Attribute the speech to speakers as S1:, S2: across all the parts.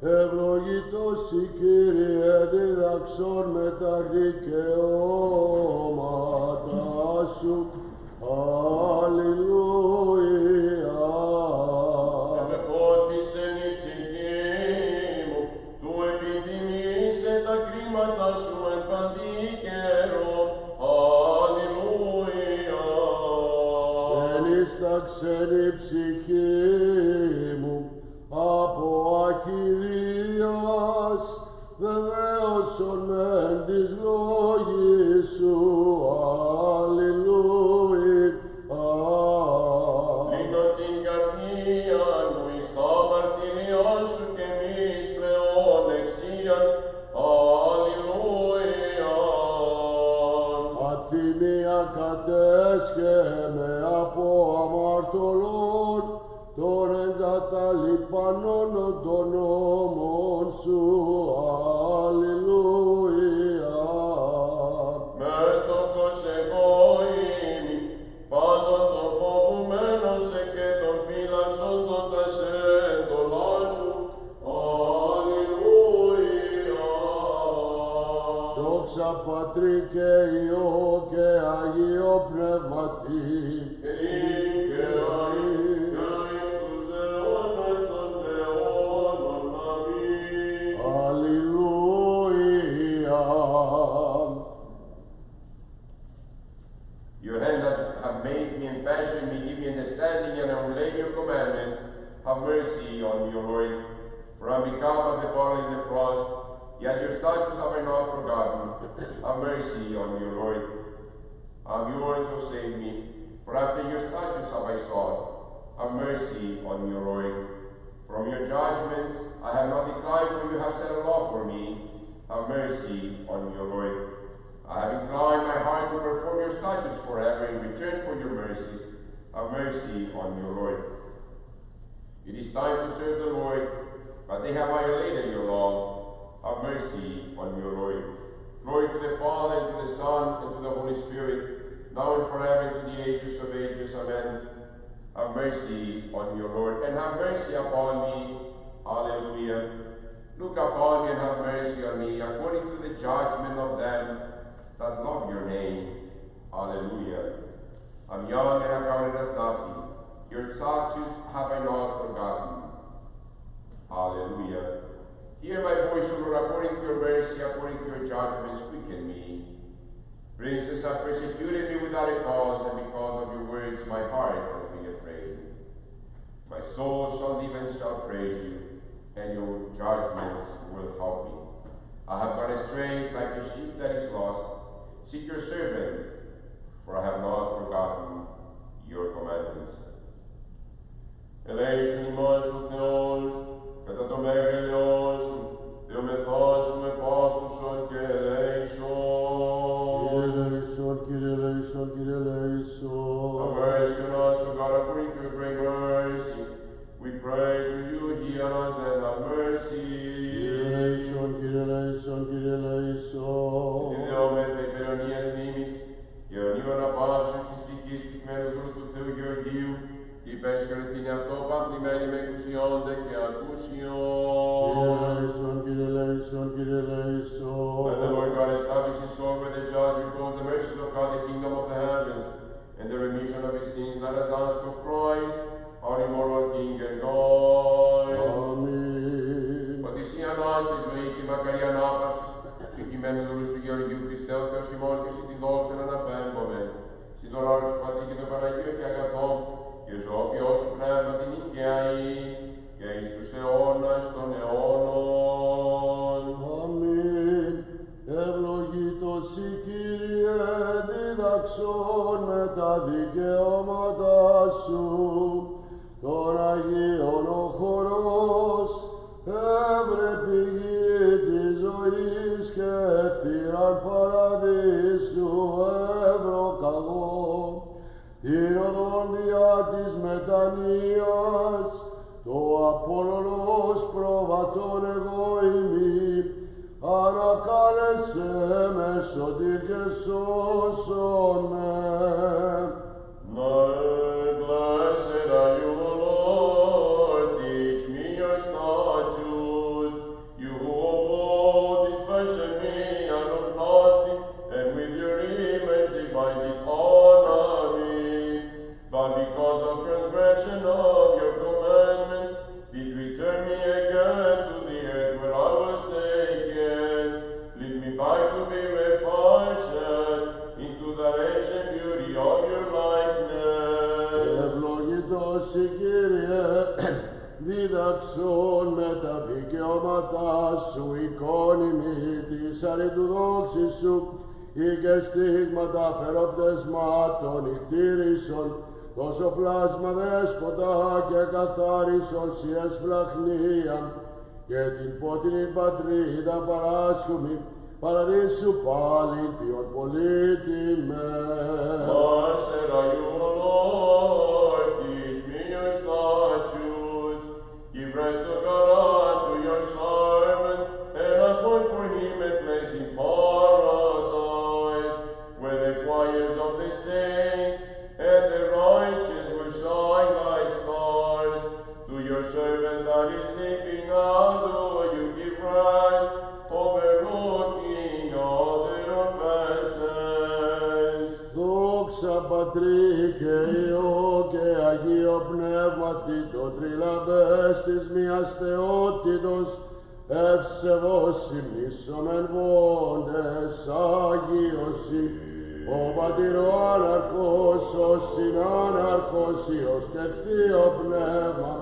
S1: Ευλογητός η Κύριε διδαξών με τα δικαιώματα σου. Αλληλούια.
S2: Επεπόθησεν η ψυχή μου, του επιθυμήσε τα κρίματα σου εν παντή καιρό. Αλληλούια.
S1: Ενίσταξεν η ψυχή μου από ακηδίας, βεβαίωσον μεν της λόγης σου. Αλληλούια.
S2: Λύνω την καρδία μου εις τα μαρτυριά σου και μης πλεόν εξίαν. Αλληλούια.
S1: Αθηνία κατέσχε από αμαρτωλών, των εγκαταλειπανών των νόμων σου. Αλληλούια.
S2: Μέτοχος εγώ είμαι, πάντων των φοβουμένων σε και των φυλασσόντοντας έντολά σου. Αλληλούια.
S1: Δόξα Πατρί και Υιό και Αγίο Πνεύματι,
S2: Your hands have made me and fashioned me, give me understanding, and I will lay your commandments. Have mercy on me, O Lord, for I am become as a bottle in the frost, yet your statutes have I not forgotten. Have mercy on me, O Lord. I am yours, O save me, for after your statutes have I sought. Have mercy on me, O Lord. From your judgments I have not declined, for you have set a law for me. Have mercy on me, O Lord. I have inclined my heart to perform your statutes forever in return for your mercies. Have mercy on me, O Lord. It is time to serve the Lord, but they have violated your law. Have mercy on me, O Lord. Glory to the Father, and to the Son, and to the Holy Spirit, now and forever, and to the ages of ages. Amen. Have mercy on me, O Lord, and have mercy upon me. Hallelujah. Look upon me and have mercy on me, according to the judgment of them that love your name. Hallelujah. I'm young and accounted as nothing. Your statutes have I not forgotten. Hallelujah. Hear my voice, O Lord, according to your mercy, according to your judgments, quicken me. Princes have persecuted me without a cause, and because of your words my heart has been afraid. My soul shall live and shall praise you, and your judgments will help me. I have gone astray like a sheep that is lost. Seek your servant, for I have not forgotten your commandments. Ελέησον ημάς ο Θεός, κατά το μέγελιόν σου, Θεομεθόν σου επάκουσον και ελέησον.
S1: Κύριε ελέησον, Κύριε ελέησον.
S2: Have mercy on us, O God, according to your great mercy. We pray to you, hear us and have mercy.
S1: Κύριε ελέησον, Κύριε ελέησον.
S2: Ιδεόμεθα υπερονίας μνήμης, και ονείων απάψεως της φυγής πυκμένου του Θεού Γεωργίου, υπέσχερθην αυτό παμπλημένη με εκουσιόντε και ακούσιον.
S1: Κύριε ελέησον, Κύριε ελέησον.
S2: Let the Lord God establish his soul where the just repose the mercies of God, the kingdom of the heavens, and the remission of his sins. Let us ask of Christ, our immortal King and God.
S1: Αμήν.
S2: Ότι εσύ ανάστη ζωή και μακαρή ανάπαυση, και κειμένου δούλου σου Γεωργίου Χριστέου Θεός ημών και εσύ τη δόξα να αναπέμπομαι. Συν το λόγο σου Πατή και το Παναγίο και αγαθό, και ζωοποιό σου πνεύμα την οικιαή, και εις τους αιώνας των αιώνων.
S1: Αμήν. Ευλογήτως η Κύριε διδαξών με τα δικαιώματα σου, τον Αγίον ο χορός, έβρε πηγή της ζωής και θύραν παραδείσου έβρο καγώ, την οδόν διά της μετανοίας, το Απόλλωνος προβατών εγώ ημί, ανακάλεσέ με σωτήρ και σώσον με.
S2: Blessed are you, O Lord, teach me your statutes. You who of old did fashion me out of nothing, and with your image divine did honor me. But because of transgression of your commandments, did return me again to the earth where I was taken. Lead me back to be refashioned into the ancient beauty of your likeness.
S1: Ευλογητός η Κύριε, δίδαξον με τα δικαιώματά σου, εικόνιμη της αρετού δόξης σου, ή και στίγματα φεροπτεσμάτων ητήρησον, τόσο πλάσμα δέσποτα και καθάρισον σοι εσπλαχνία, και την πότινη πατρίδα παράσχουμη, παραδείσου πάλι ποιον πολίτη με.
S2: Blessed are you, O Lord, teach me your statutes. Give rest to God to your servant, and appoint for him a place in paradise, where the choirs of the saints and the righteous will shine like stars. To your servant that is sleeping out, do you give rest, overlooking all their offenses.
S1: Δόξα Πατρί και Υιό και Αγίο Πνεύματι, το τριλαμπές της μίας θεότητος, ευσεβώς υμνήσομεν βόντες Άγιωσι, ο Πατηρό Αναρχός, ο Συνάναρχος Υιός και Θείο Πνεύμα,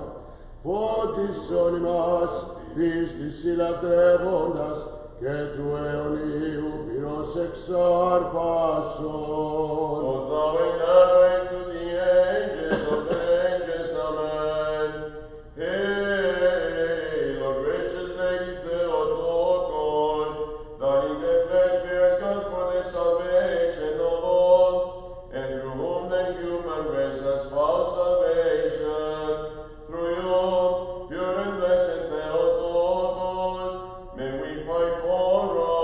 S1: φώτισον ημάς πίστης συλλατρεύοντας και του αιωνίου πυρός εξάρπασον.
S2: O thou inherit to the ages of ages, amen. Hail, O gracious Lady Theotokos, that in the flesh bears God for the salvation of all, and through whom the human race has found salvation. Through you, pure and blessed Theotokos, may we find paradise.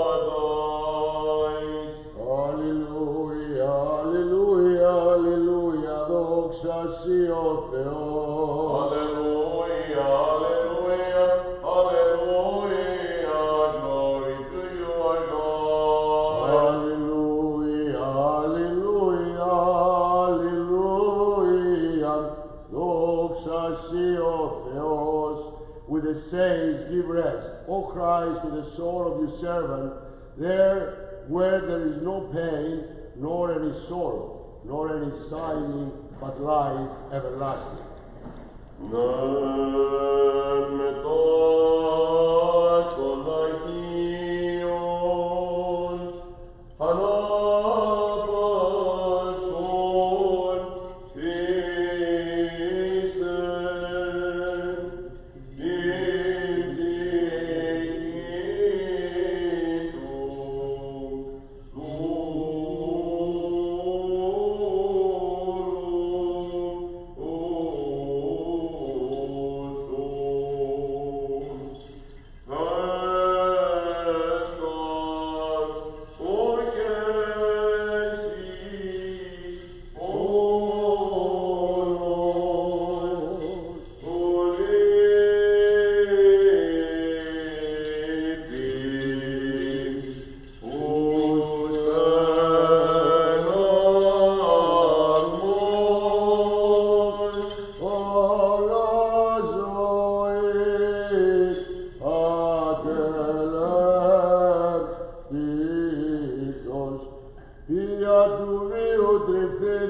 S1: Αλληλούια, αλληλούια, αλληλούια, δόξα σοι ο Θεός.
S2: Hallelujah, hallelujah, hallelujah, glory to you, our God.
S1: Αλληλούια, αλληλούια, αλληλούια, δόξα σοι ο Θεός. With the saints give rest, O Christ, to the soul of your servant, there where there is no pain, nor any sorrow, nor any sighing, but life everlasting.
S2: Μετάκον Αγίων, ανάπασον Χριστέ, την ψυχή του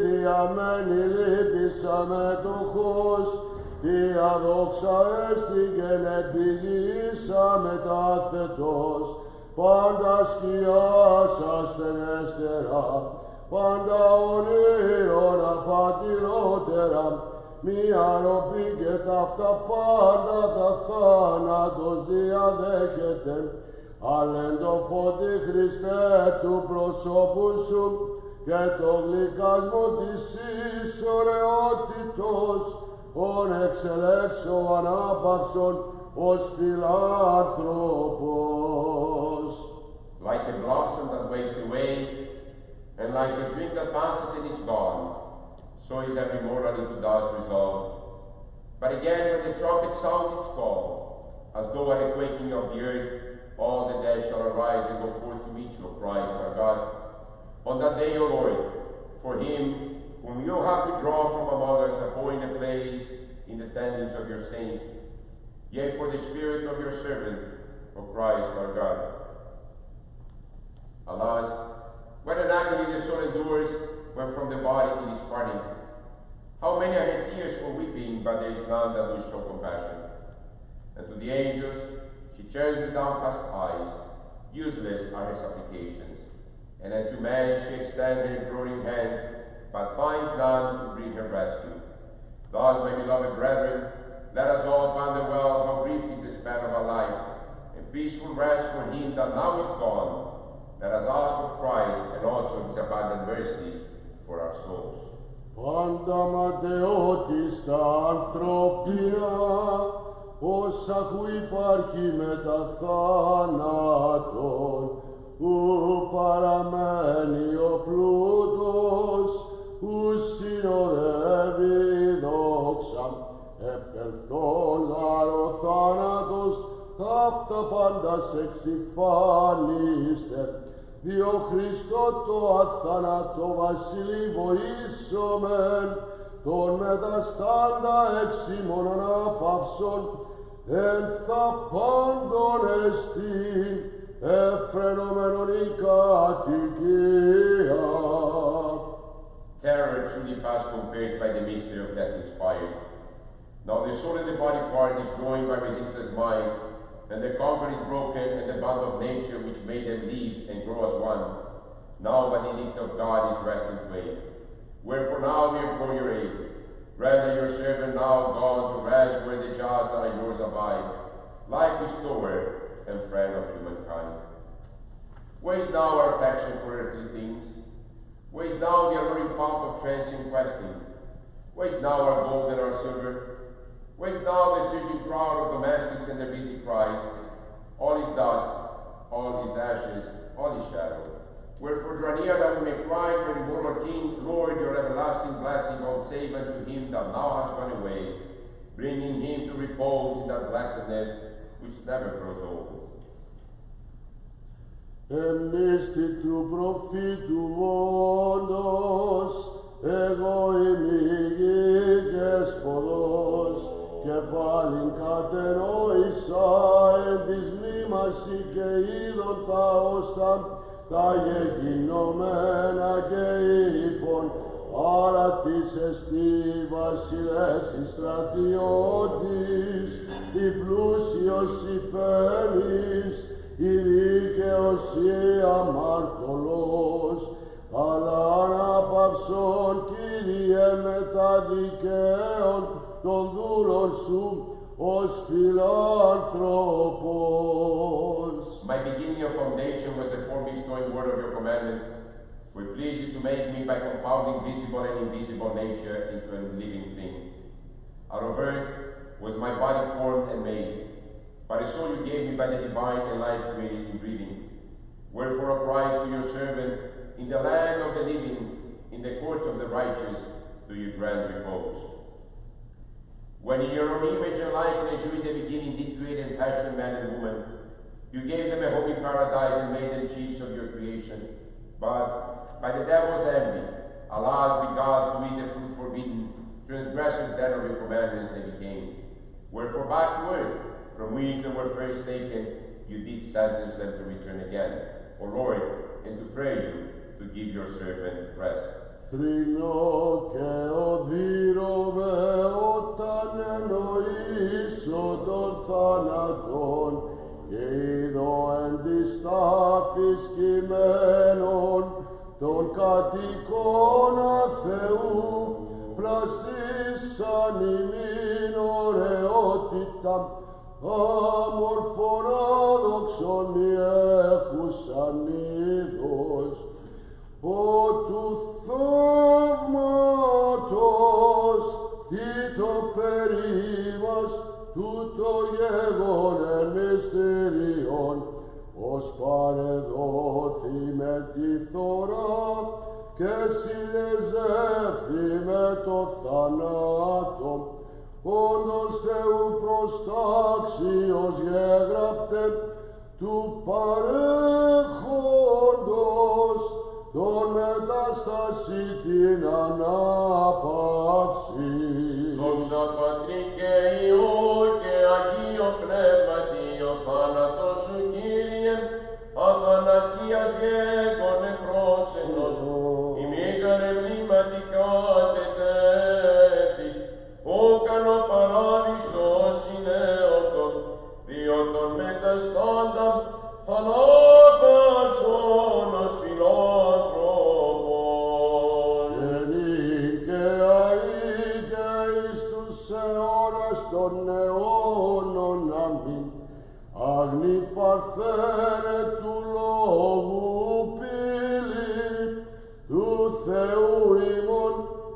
S1: διαμένη λύπησαμε το χως, Δια δόξα έστηκεν επιλύσαμε τα θετός, πάντα σκιάς ασθενέστερα, πάντα ονείρων απατηλότερα, μία ροπή και ταύτα πάντα τα θάνατος διαδέχεται, αλέντο φώτη Χριστέ του προσώπου σου και το γλυκασμό της εις ωραιότητος, ον εξελέξω ανάπαυσον ως φιλάνθρωπος.
S2: Like a blossom that wastes away, and like a drink that passes and is gone, so is every mortal into dust resolved. But again, when the trumpet sounds its call, as though at a quaking of the earth, all the dead shall arise and go forth to meet you, O Christ our God. On that day, O Lord, for him whom you have withdrawn from among us, appoint a place in the tendons of your saints, yet for the spirit of your servant, O Christ our God. Alas, what an agony the soul endures when from the body it is parting. How many are her tears for weeping, but there is none that will show compassion. And to the angels she turns with downcast eyes, useless are her supplications. And unto man she extends her imploring hands, but finds none to bring her rescue. Thus, my beloved brethren, let us all ponder well how brief is the span of our life, and peaceful rest for him that now is gone. Let us ask of Christ and also his abundant mercy for our souls.
S1: Πάντα ματαιότιστα ανθρωπία, όσα που υπάρχει μετά θάνατον, ου παραμένει ο πλούτος, ου συνοδεύει δόξα, επερθών γάρο θάνατος, αυτά πάντας εξυφάνιστε, διό Χριστό το αθάνατο βασιλεί βοήσομεν, τον μεταστάντα εξήμων ανάπαυσον, εν θα πάντων εστί, εφρενόμενον η κατοικία.
S2: Terror truly past compares by the mystery of death inspired. Now the soul and the body part is joined by resistless mind, and the concord is broken, and the bond of nature which made them live and grow as one. Now by the edict of God is rest in twain. Wherefore now we implore your aid. Render your servant now gone to rest where the jaws that are yours abide, like bestower and friend of humankind. Where is now our affection for earthly things? Where is now the alluring pomp of transient questing? Where is now our gold and our silver? Where is now the surging crowd of domestics and their busy cries? All is dust, all is ashes, all is shadow. Wherefore draw near that we may cry for the immortal King, Lord, your everlasting blessing vouchsafe unto him that now has gone away, bringing him to repose in that blessedness which never grows old.
S1: Εμνίστη του προφήτου όντως, εγώ είμαι γη και σποδός, και πάλιν κατενόησα εν της μνήμαση και είδον τα ώστα, τα γεγινωμένα και είπων, άρα της εστί βασιλεύσης στρατιώτης, η πλούσιος υπέρης, η δικαιοσία αμαρτωλός, αλλά ανάπαυσον, Κύριε, μετά δικαίων των δούλων σου, ως φιλάνθρωπος.
S2: My beginning of foundation was the forebestowing word of your commandment. We please you to make me by compounding visible and invisible nature into a living thing. Out of earth was my body formed and made, by the soul you gave me by the divine and life-creating breathing. Wherefore, O Christ, to your servant, in the land of the living, in the courts of the righteous, do you grant repose. When in your own image and likeness you in the beginning did create and fashion man and woman, you gave them a holy paradise and made them chiefs of your creation. But by the devil's envy, alas, beguiled to eat the fruit forbidden, transgressors that of your commandments they became. Wherefore back to earth, from which they were first taken, you did sentence them to return again, O Lord, and to pray you to give your servant rest.
S1: Θρηνώ και οδύρωμαι όταν εννοήσω των θάνατων και είδω εν της τάφης κειμένων των κατοικών Θεού πλαστήσαν ημίν ωραιότητα άμορφων άδοξων μη έχουσαν είδος ο του θαύματος ή το περίμας τούτο γεγονέν μυστηριών ως παρεδόν τη φθορά και συλλεζεύθη με το θανάτο. Όντως Θεού προστάξιος γέγραπτε του παρέχοντος τον μετάσταση την ανάπαυση.
S2: Δόξα Πατρί και Υιό και Αγίο Πνεύματι, ο θάνατος σου Κύριε, αθανασίας γέγονε πρόξενος, ημίγαρε μνήματικά τετέθης, όκανο παράδεισος συνέωτον, διό τον μεταστάντα ανάπαυσον ως φιλάνθρωπον.
S1: Γενή και αή και εις τους αιώνας των αιώνων αμήν. Αγνή παρθένε του λόγου πύλη, του Θεού ημών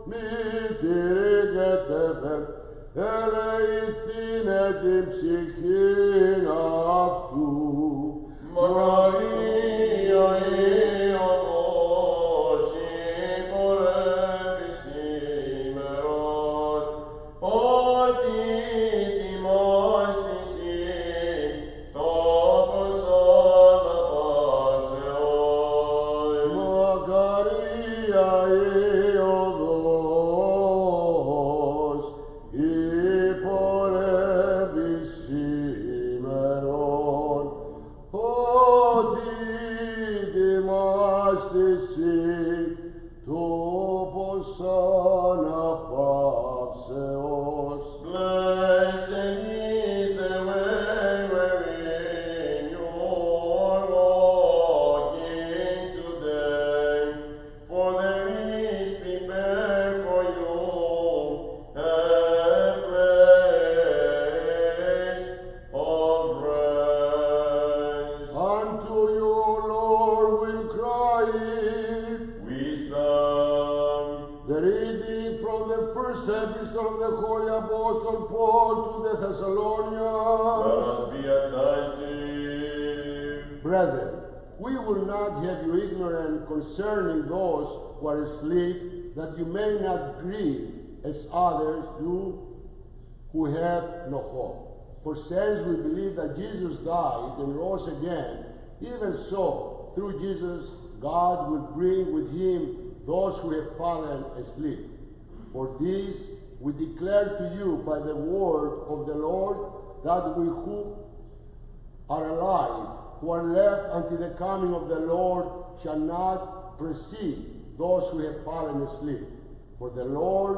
S1: μητήρη και τεφε, ελεηθήνε την ψυχήν αυτού.
S2: Μακαρία η οδός υπορεύει σήμερον, ότι τιμάστηση τόπος αναπάσεως.
S1: Μακαρία η οδός υπορεύει σήμερον, ότι τιμάστηση τόπος αναπαύσεως.
S2: Blessed is the way wherein you are walking today, for there is prepared for you a place of rest.
S1: Unto you, Lord, will cry.
S2: Wisdom.
S1: The reading from the first epistle of the Holy Apostle Paul to the
S2: Let
S1: Thessalonians.
S2: us be attentive.
S1: Brethren, we will not have you ignorant concerning those who are asleep, that you may not grieve as others do who have no hope. For since we believe that Jesus died and rose again, even so, through Jesus, God will bring with him those who have fallen asleep. For this we declare to you by the word of the Lord, that we who are alive, who are left until the coming of the Lord, shall not precede those who have fallen asleep. For the Lord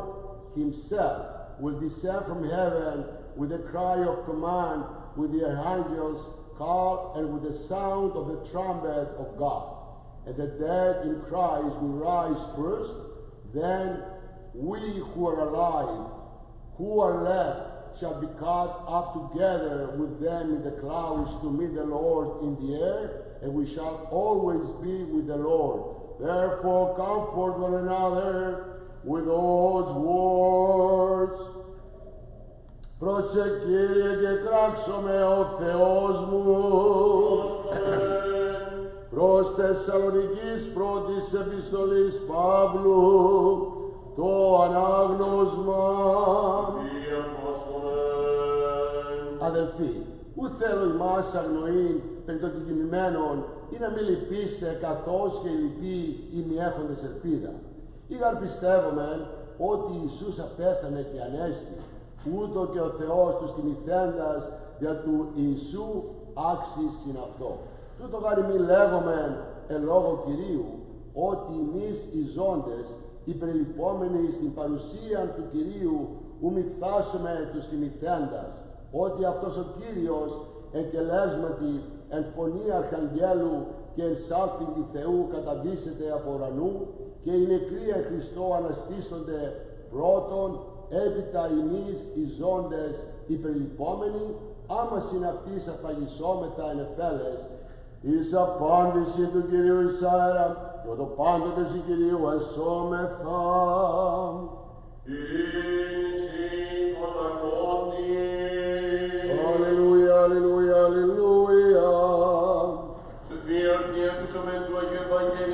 S1: himself will descend from heaven with a cry of command, with the archangels call, and with the sound of the trumpet of God. And the dead in Christ will rise first, then we who are alive, who are left, shall be caught up together with them in the clouds to meet the Lord in the air, and we shall always be with the Lord. Therefore comfort one another with those words. Πρόσεχε Κύριε και κράξομαι ο Θεός μου. Προς Θεσσαλονικής πρώτης επιστολής Παύλου, το ανάγνωσμα. Αδελφοί, ου θέλω ημάς αγνοήν περί των κεκτημένων, ή να μην λυπήστε καθώς και οι λοιποί ημιέχοντες ελπίδα. Ήγαν πιστεύομεν ότι Ιησούς απέθανε και ανέστη, ούτω και ο Θεός τους κοιμηθέντας δια του Ιησού άξις συν αυτό. Τούτο γάρι μη λέγομεν εν λόγω Κυρίου, ότι εμείς οι ζώντες, υπερλυπόμενοι στην παρουσία του Κυρίου, ου μη φτάσουμε τους κοιμηθέντας, ότι αυτός ο Κύριος εκελέσματι εν φωνή αρχαγγέλου και εν σάλπιγγι Θεού καταβήσεται από ουρανού, και οι νεκροί εν Χριστώ αναστήσονται πρώτον, έπειτα εμείς οι ζώντες υπερλυπόμενοι, άμα συναυτής απαγισόμεθα εν εφέλες, εις απάντηση του Κυρίου εις αέρα, και το πάντοτε η Κυρίου εσώμεθα. Αλληλούια, αλληλούια, αλληλούια.
S2: Σοφία ορθία του σωμένου του Αγίου Ευαγγέλιου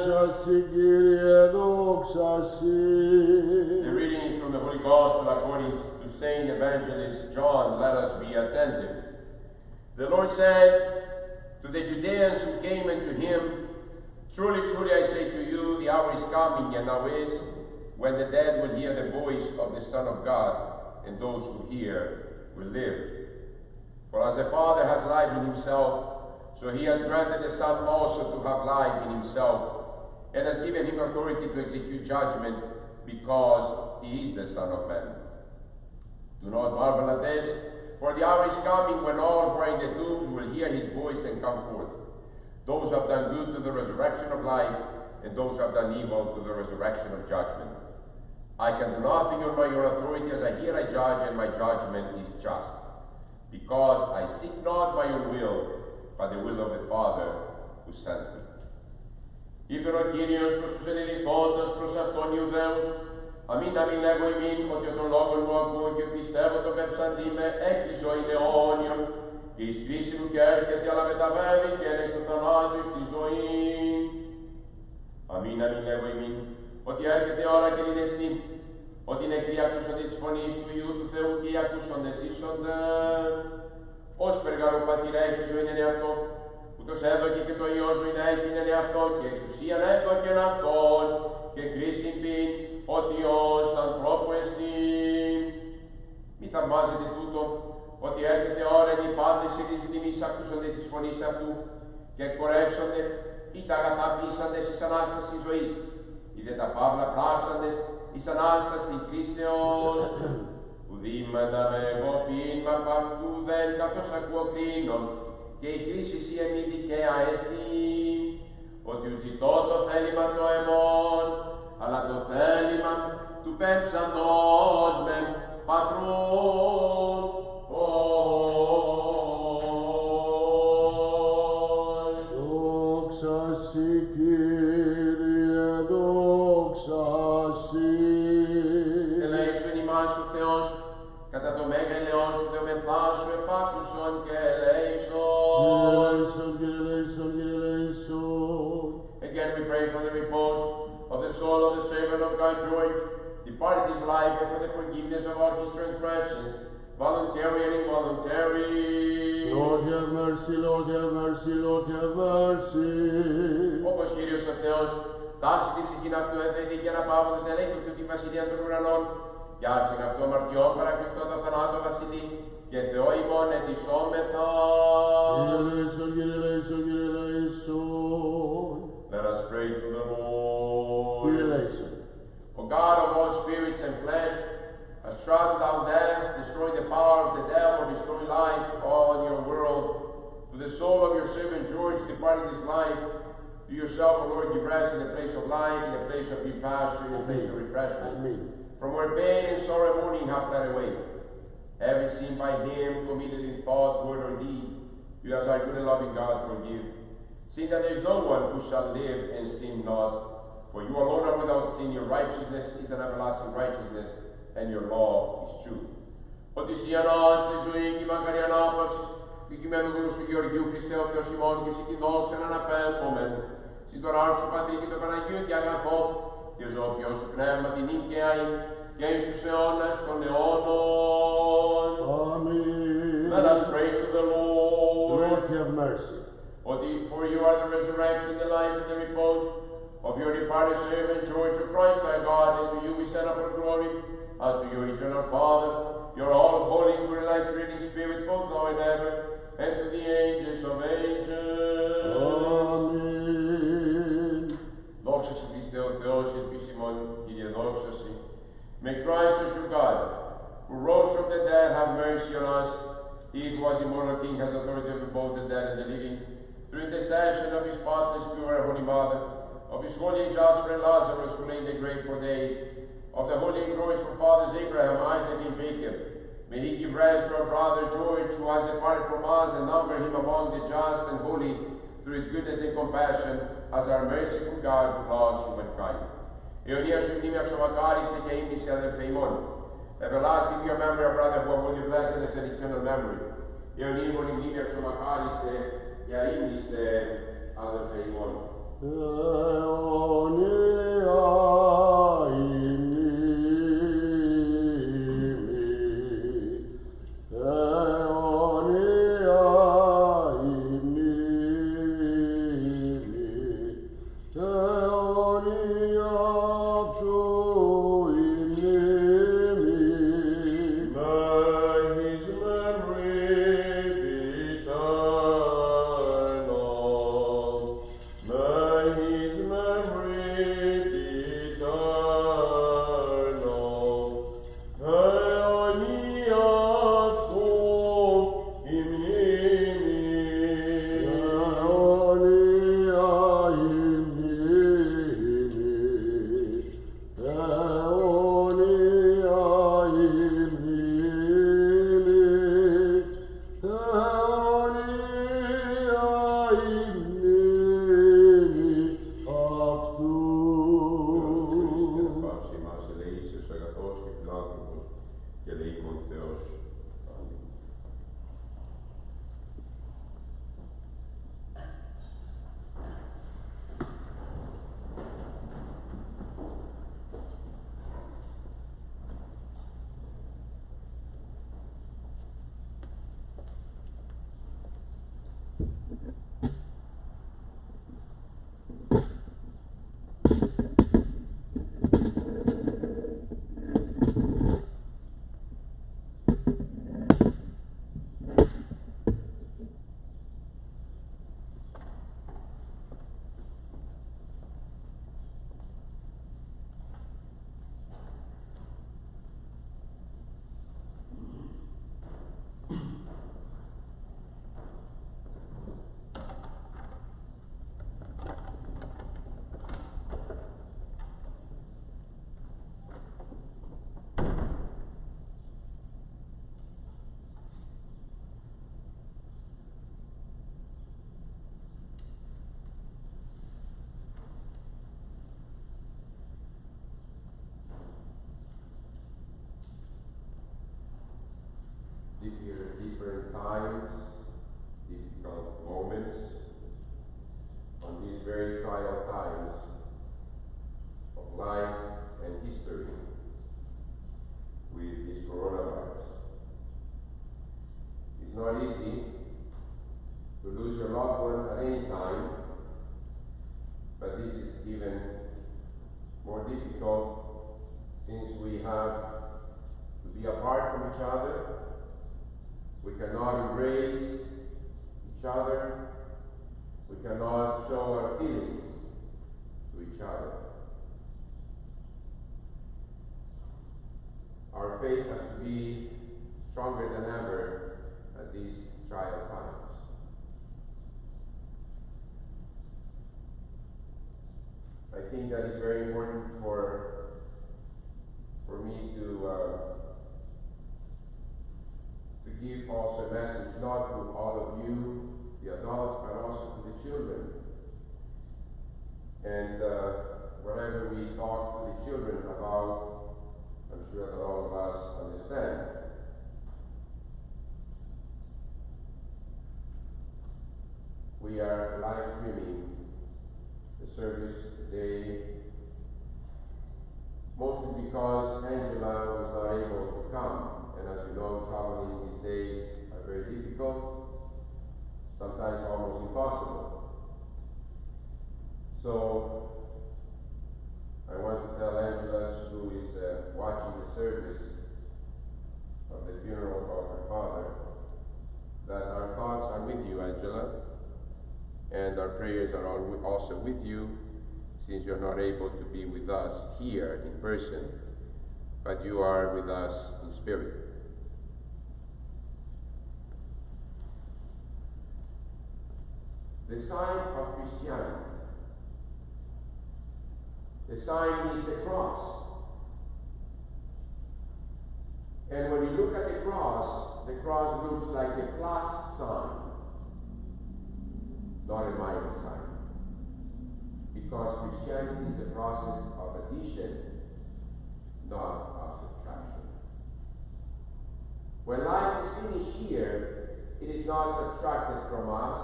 S1: Δόξα Συ, Κύριε, δόξα Συ.
S2: The reading is from the Holy Gospel according to Saint Evangelist John. Let us be attentive. The Lord said to the Judeans who came unto him, Truly, truly, I say to you, the hour is coming, and now is, when the dead will hear the voice of the Son of God, and those who hear will live. For as the Father has life in himself, so he has granted the Son also to have life in himself, and has given him authority to execute judgment, because he is the Son of Man. Do not marvel at this, for the hour is coming when all who are in the tombs will hear his voice and come forth. Those who have done good to the resurrection of life, and those who have done evil to the resurrection of judgment. I can do nothing on my own authority. As I hear, I judge, and my judgment is just. Because I seek not my own will, but the will of the Father who sent me. Είπεν ο Κύριος προς τους ενηλυθόντας προς αυτόν Ιουδαίους, αμήν αμήν λέγω ημίν, ότι τον λόγον μου ακούω και πιστεύω το πεψαντί με, έχει ζωή αιώνιον, και εις κρίση μου και έρχεται, αλλά μεταβαίνει και είναι εκ του θανάτου στη ζωή. Αμήν αμήν λέγω ημίν, ότι έρχεται η ώρα και είναι εστί, ότι οι νεκροί ακούσονται της φωνής του Υιού του Θεού και οι ακούσονται ζήσονται. Ως περγαρό πατήρα έχει ζωή είναι αυτό, ούτως έδωκε και το Υιό ζωή να έχει είναι αυτό, και εξουσίαν έδωκεν αυτόν, και κρίση πίν, ότι ως ανθρώπου εστί. Μη θαυμάζετε τούτο, ότι έρχεται ώρα οι πάντες της μνήμης ακούσονται της φωνής αυτού, και εκπορεύσονται, ή τα αγαθά πείσαντες εις Ανάσταση ζωής, είδε τα φαύλα πράξαντες εις Ανάσταση κρίσεως. Ουδήματα με εγώ πίνμα απ' αυτού δεν καθώς ακούω κρίνον, και η κρίση η εμή δικαία εστί, ότι ουζητώ το θέλημα το εμών, αλλά το θέλημα του πέμψαντος με πατρών.
S1: Δόξα Συ, Κύριε, δόξα Συ.
S2: Ελέησον ημάς ο Θεός, κατά το μέγα ελαιός σου δεομεθά σου επάκουσον και ελέησον.
S1: Ελέησον, Κύριε, ελέησον, Κύριε, ελέησον.
S2: Again we pray for the repose of the soul of the servant of God George, departed his life, and for the forgiveness of all his transgressions, voluntary and involuntary.
S1: Lord have mercy, Lord have mercy, Lord have mercy.
S2: Όπως Κύριος ο Θεός, τάξει την ψυχήν αυτού ενθέδη και αναπαύονται τελέει του Θεού τη βασιλεία των ουρανών, και άρσεν αυτό αμαρτιών παρά Χριστό το θανάτο βασιλεί, και Θεό ημών ετισόμεθα.
S1: Κύριε ελέησον, Κύριε ελέησον, Κύριε ελέησον.
S2: Let us pray to the Lord.
S1: Κύριε ελέησον.
S2: O God of all spirits and flesh, has trodden down death, destroyed the power of the devil, restoring life on your world. To the soul of your servant George, departing his life, to yourself, O Lord, give rest in a place of life, in a place of new pasture, in a place of refreshment.
S1: Amen.
S2: From where pain and sorrow and mourning have fled away. Every sin by him committed in thought, word, or deed, you as our good and loving God forgive. Seeing that there is no one who shall live and sin not. For you alone are without sin, your righteousness is an everlasting righteousness, and your law is truth. Ότι εσύ ανάστε ζωή και μακαρή ανάπαυσης, δικημένου γλου σου Γεωργίου Χριστέ ο Θεός ημών, και εσύ την δόξα να αναπέμπομεν. Συ το ράρ σου Πατρί και το Παναγίου και αγαθό, και ζω ποιο σου πνεύμα την νίκαια και εις τους αιώνας των αιώνων.
S1: Amen.
S2: Let us pray to the Lord.
S1: Lord have mercy.
S2: Ότι for you are the resurrection, the life, and the repose of your departed servant George of Christ our God, and to you we send up our glory, as to your eternal Father, your all holy, good, life-creating Spirit, both now and ever, and to the ages of ages.
S1: Amen.
S2: Δόξα σε Χριστέ ο Θεός, ελπίσιμον, Κύριε, δόξα σε. May Christ, the true God, who rose from the dead, have mercy on us. He who was immortal King has authority over both the dead and the living. Through intercession of his spotless, pure, and holy Mother, of his holy and just friend Lazarus, who lay in the grave for days, of the holy and glorious forefathers Abraham, Isaac, and Jacob, may he give rest to our brother George, who has departed from us, and number him among the just and holy, through his goodness and compassion, as our merciful God who loves humankind. Αιωνία σου μνήμη αξιομακάριστη και ύμνηση αδελφέ ημών. Everlasting your memory, our brother, who are worthy of blessedness and eternal memory. Αιωνία ημών η μνήμη αξιομακάριστη και ύμνηση αδελφέ ημών. uncertain times, difficult moments, on these very trial times of life and history with this coronavirus. It's not easy to lose your loved one at any time, but this is even more difficult since we have to be apart from each other. We cannot embrace each other. We cannot show our feelings to each other. Our faith has to be stronger than ever at these trial times. I think that is very important for me to give also a message, not to all of you, the adults, but also to the children. And whatever we talk to the children about, I'm sure that all of us understand. We are live streaming the service today, mostly because Angela was not able to come. And as you know, traveling these days are very difficult, sometimes almost impossible. So I want to tell Angela, who is watching the service of the funeral of her father, that our thoughts are with you, Angela, and our prayers are also with you, since you're not able to be with us here in person, but you are with us in spirit. The sign of Christianity. The sign is the cross. And when you look at the cross looks like a plus sign, not a minus sign. Because Christianity is the process of addition, not of subtraction. When life is finished here, it is not subtracted from us.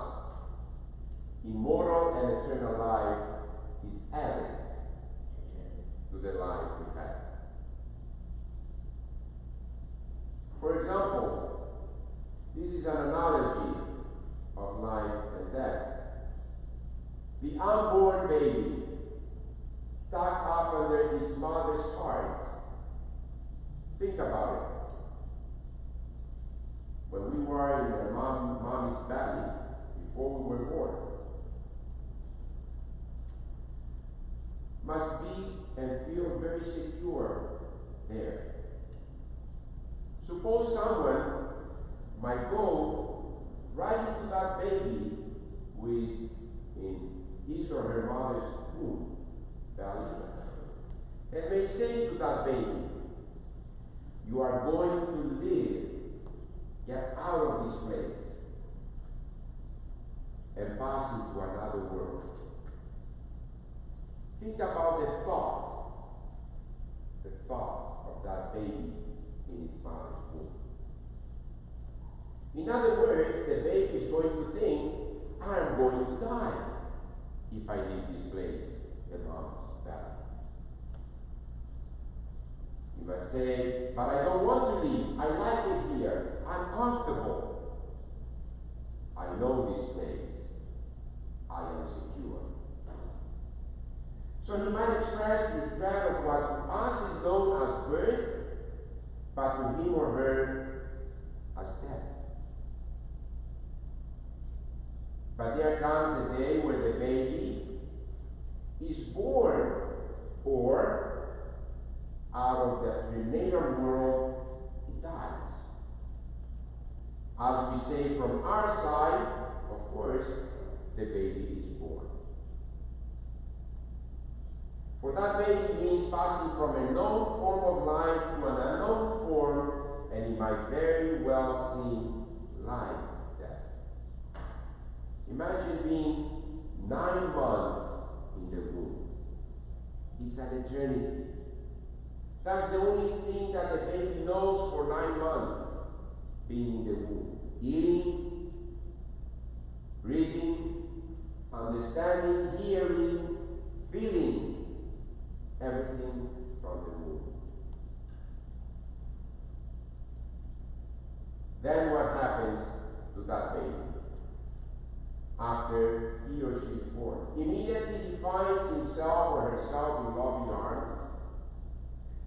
S2: Immortal and eternal life is added to the life we have. For example, this is an analogy of life and death. The unborn baby, tucked up under its mother's heart. Think about it. When we were in our mommy's belly, before we were born, must be and feel very secure there. Suppose someone might go right into that baby who is in his or her mother's womb, belly, and may say to that baby, "You are going to live, get out of this place, and pass into another world." Think about the thought of that baby in its mother's womb. In other words, the baby is going to think, "I'm going to die if I leave this place," the mom's belly. You might say, "But I don't want to leave. I like it here. I'm comfortable. I know this place. I am secure." So he might express his dread of what to us is known as birth, but to him or her as death. But there comes the day where the baby is born, or out of the prenatal world, he dies. As we say from our side, of course, the baby is born. For that baby means passing from a known form of life to an unknown form, and it might very well seem like death. Imagine being 9 months in the womb. It's an eternity. That's the only thing that the baby knows for 9 months, being in the womb. eating, breathing, understanding, hearing, feeling, everything from the womb. Then what happens to that baby after he or she is born? Immediately he finds himself or herself in loving arms,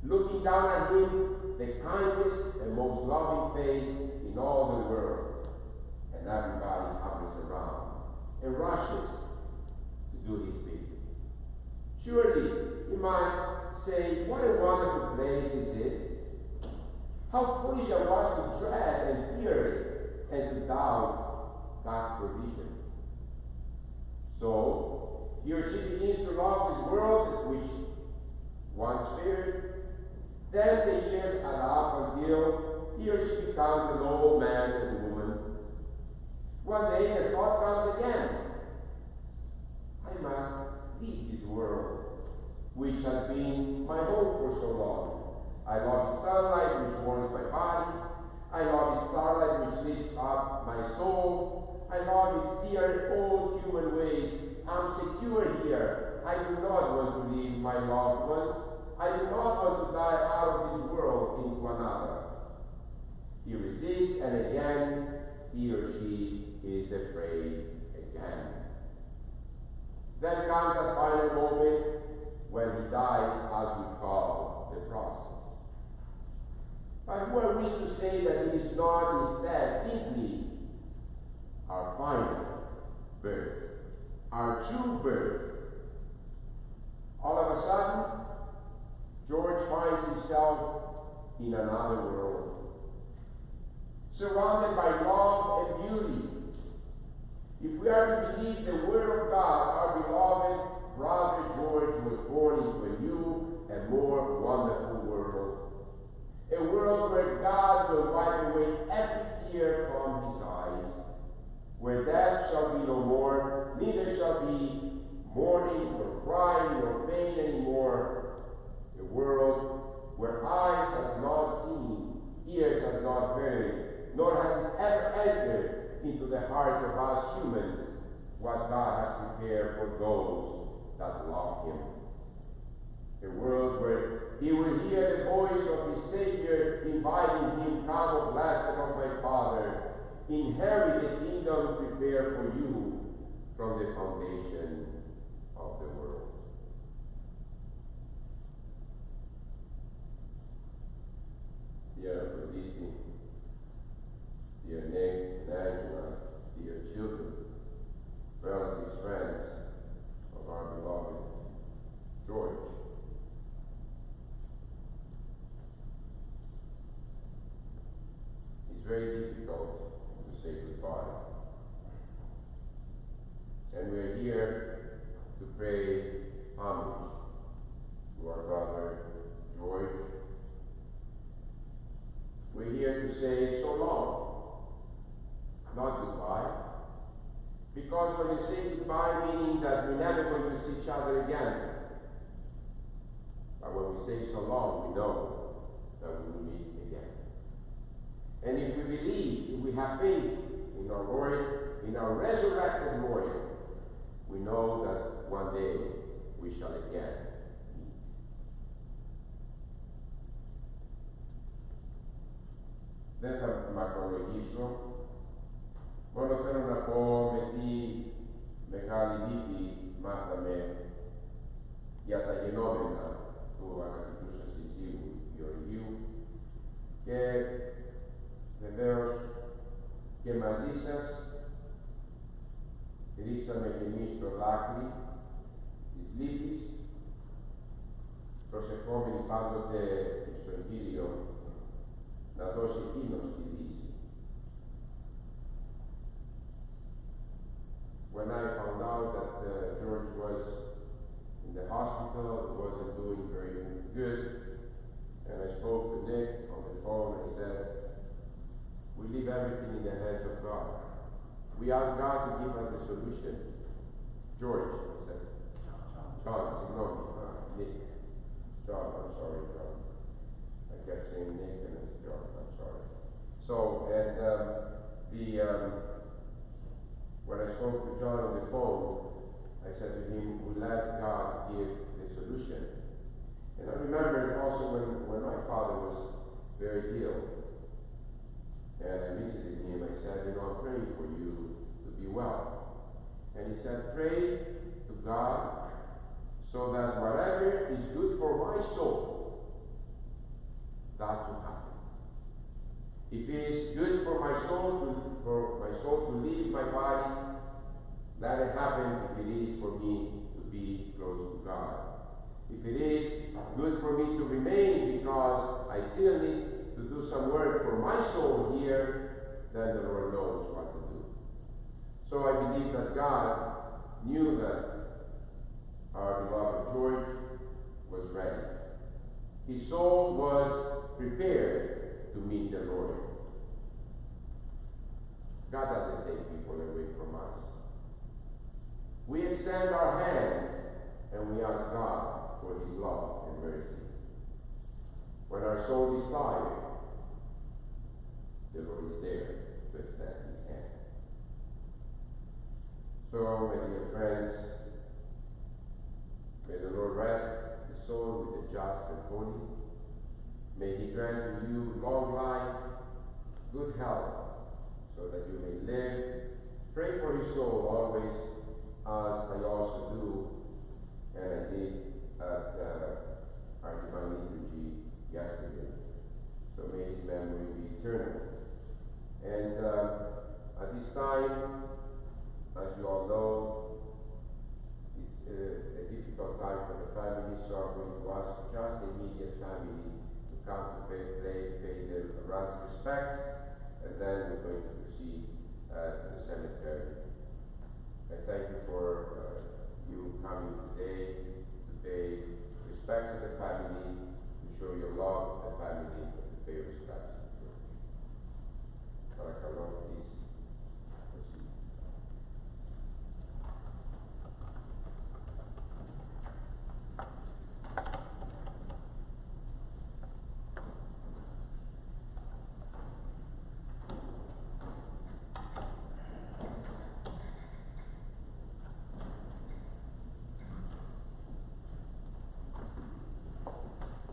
S2: looking down at him, the kindest and most loving face in all the world. And everybody hovers around and rushes to do his bidding. Surely you must say, what a wonderful place this is. How foolish I was to dread and fear it and to doubt God's provision. So, he or she begins to love this world which once feared. Then the years add up until he or she becomes an old man and woman. One day the thought comes again. I must leave this world, which has been my home for so long. I love its sunlight, which warms my body. I love its starlight, which lifts up my soul. I love its dear old human ways. I'm secure here. I do not want to leave my loved ones. I do not want to die out of this world into another. He resists, and again, he or she is afraid again. Then comes that final moment when he dies, as we call the process. But who are we to say that it is not instead simply our final birth, our true birth? All of a sudden, George finds himself in another world, surrounded by love and beauty. If we are to believe the word of God, our beloved brother George was born into a new and more wonderful world. A world where God will wipe away every tear from his eyes, where death shall be no more, neither shall be mourning, nor crying, nor pain anymore. A world where eyes has not seen, ears has not heard, nor has it ever entered into the heart of us humans what God has prepared for those that love him. A world where he will hear the voice of his Savior inviting him, come, O blessed of my Father, inherit the kingdom prepared for you from the foundation of the world. Dear Aphrodite, dear Nick and Angela, dear children, relatives, friends of our beloved George, it's very difficult to say goodbye. And we're here to pay homage to our brother George. We're here to say so long, not goodbye. Because when you say goodbye, meaning that we're never going to see each other again. But when we say so long, we know that we will meet again. And if we believe, if we have faith in our Lord, in our resurrected Lord, we know that one day we shall again meet. Δεν θα μακρολογήσω, μόνο θέλω να πω με τι μεγάλη λύπη μάθαμε για τα γενόμενα του αγαπητού σας συζύγου Γεωργίου και βεβαίως και μαζί σας ρίξαμε και εμείς το δάκρυ της λύπης, προσευχόμενοι πάντοτε στον Κύριο να δώσει εκείνος τη λύση. When I found out that George was in the hospital, wasn't doing very good, and I spoke to Nick on the phone and said, we leave everything in the hands of God. We ask God to give us the solution. George, I said. John, ignore me. Nick. John, I'm sorry, John. I kept saying Nick and it's John, I'm sorry. So, and when I spoke to John on the phone, I said to him, we let God give the solution. And I remember also when my father was very ill, and I visited him, I said, I'm praying for you to be well. And he said, pray to God so that whatever is good for my soul, that will happen. If it is good for my soul to leave my body, let it happen if it is for me to be close to God. If it is good for me to remain because I still need to do some work for my soul here, then the Lord knows what to do. So I believe that God knew that our beloved George was ready. His soul was prepared to meet the Lord. God doesn't take people away from us. We extend our hands and we ask God for His love and mercy. When our soul is tired, the Lord is there to extend His hand. So, my dear friends, may the Lord rest the soul with the just and holy. May He grant to you long life, good health, so that you may live. Pray for his soul always, as I also do, and I did at our divine liturgy yesterday. So may his memory be eternal. And at this time, as you all know, it's a difficult time for the family, so I'm going to ask just the immediate family to come to pay their last respects, and then we're going to proceed to the cemetery. I thank you for you coming today to pay respect to the family, to show your love to the family, and to pay respect to the church. Lord, please proceed.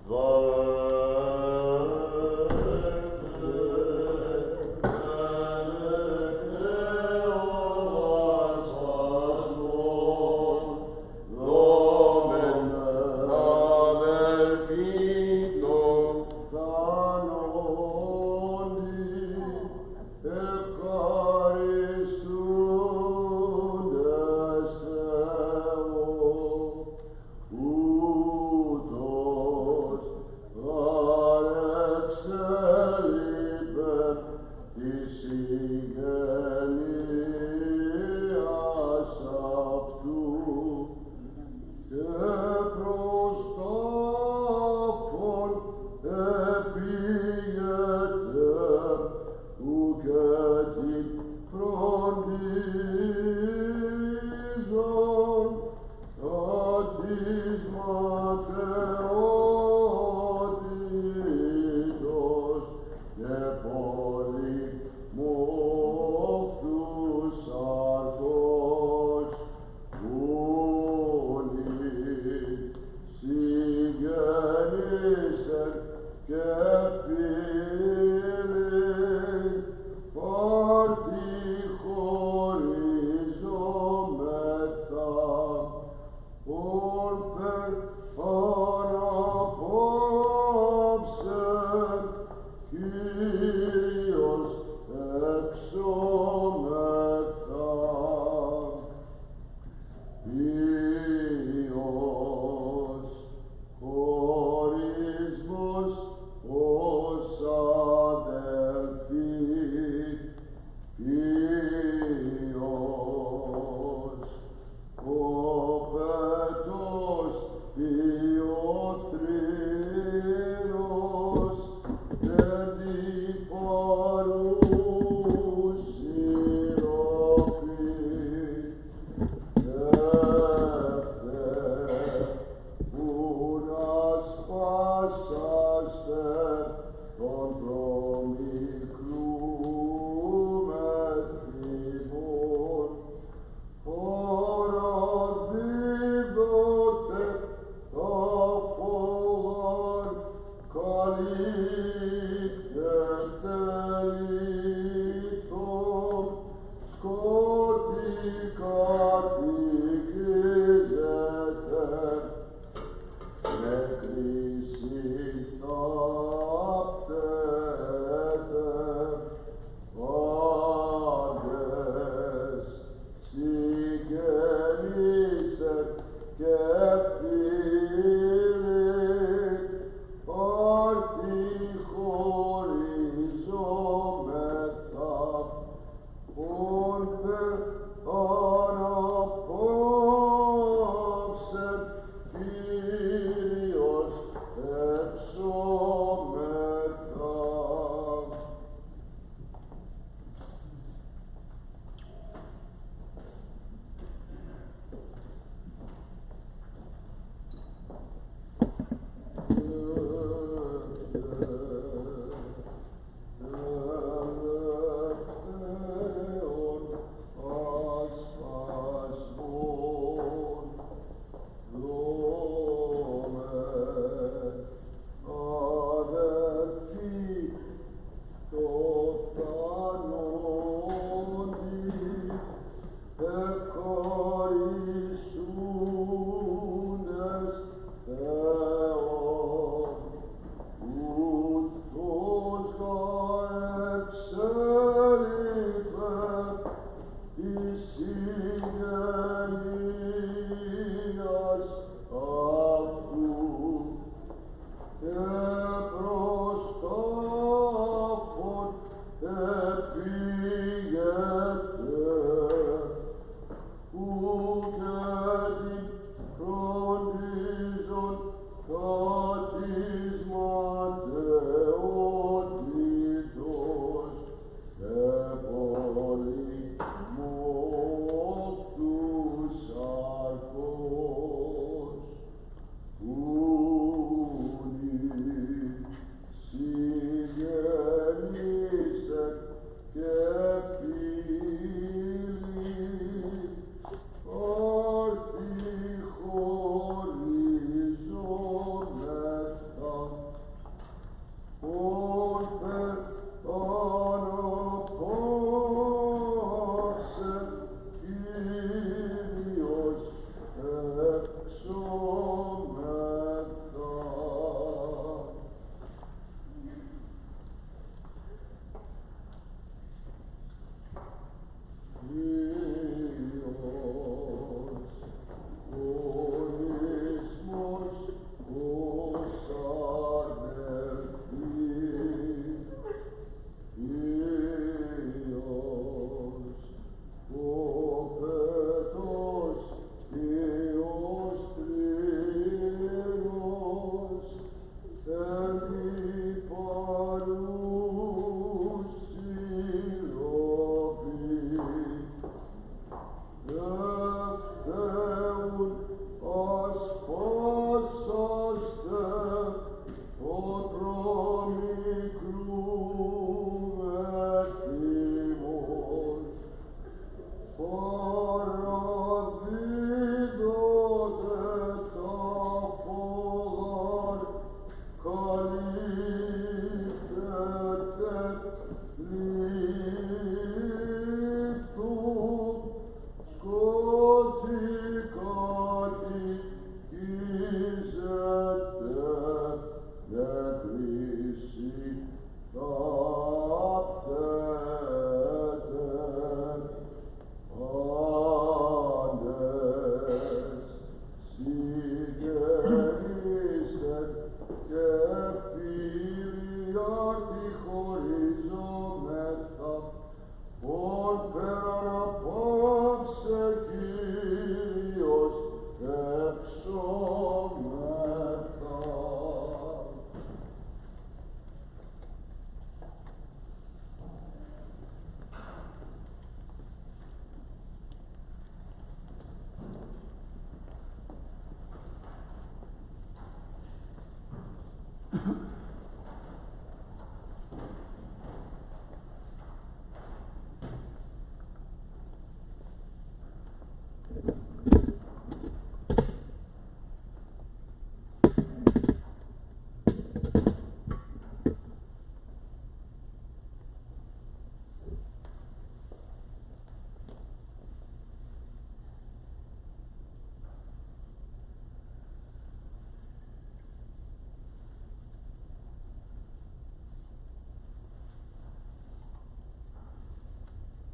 S1: Lord,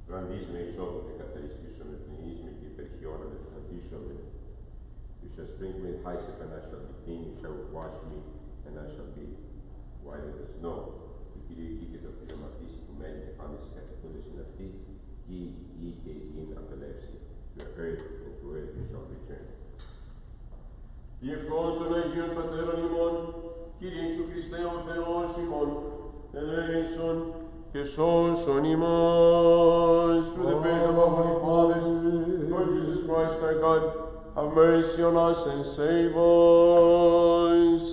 S2: Grandisme showed the Catharistism and Theism, the Perchiona, the Tradition. You shall sprinkle me with hyssop, and I shall be clean. You shall wash me, and I shall be whiter than snow. Η Κυρία και το πειραματίσει που μένει και πάνε σε κατοικούντες είναι αυτοί, ή και η γη απελεύσει. You are heard, and to earth you shall return. Διευχών των Αγίων Πατέρων ημών, Κύριε Ιησού Χριστέ ο Θεός ημών, ελέησον και σώσον ημάς. Through the prayers of our Holy Fathers, Lord Jesus Christ our God, have mercy on us and save us.